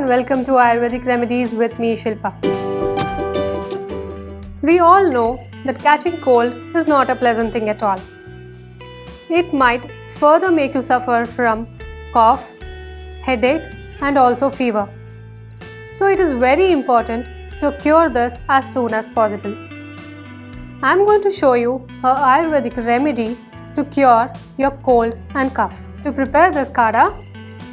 and welcome to Ayurvedic Remedies with me, Shilpa. We all know that catching cold is not a pleasant thing at all. It might further make you suffer from cough, headache and also fever. So it is very important to cure this as soon as possible. I am going to show you an Ayurvedic remedy to cure your cold and cough. To prepare this kadha,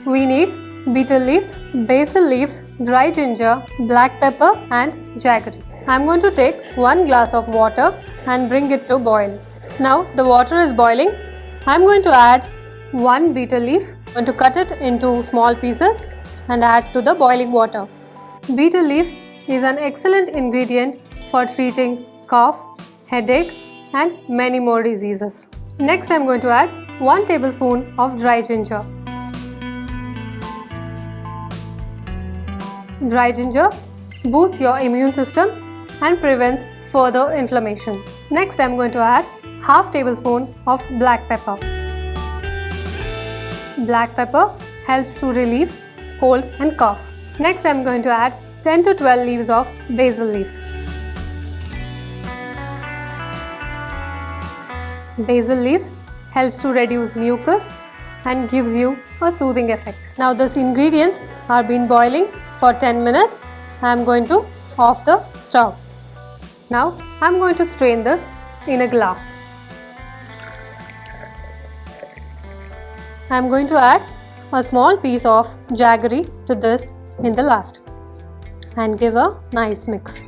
we need betel leaves, basil leaves, dry ginger, black pepper and jaggery. I am going to take 1 glass of water and bring it to boil. Now the water is boiling. I am going to add 1 betel leaf. I am going to cut it into small pieces and add to the boiling water. Betel leaf is an excellent ingredient for treating cough, headache and many more diseases. Next I am going to add 1 tablespoon of dry ginger. Dry ginger boosts your immune system and prevents further inflammation. Next I am going to add half tablespoon of black pepper. Black pepper helps to relieve cold and cough. Next I am going to add 10 to 12 leaves of basil leaves. Basil leaves helps to reduce mucus and gives you a soothing effect. Now these ingredients are been boiling for 10 minutes. I am going to off the stove. Now I am going to strain this in a glass. I am going to add a small piece of jaggery to this in the last and give a nice mix.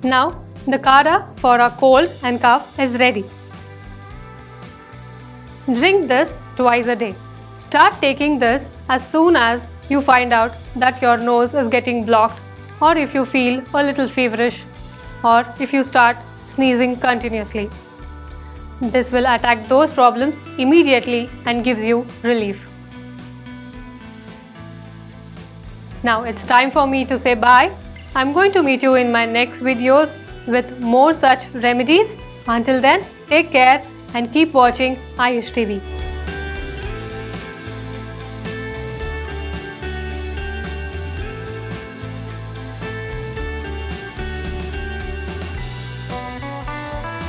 Now the kadha for a cold and cough is ready. Drink this twice a day. Start taking this as soon as you find out that your nose is getting blocked, or if you feel a little feverish, or if you start sneezing continuously. This will attack those problems immediately and gives you relief. Now it's time for me to say bye. I'm going to meet you in my next videos with more such remedies. Until then, take care and keep watching AYUSH TV.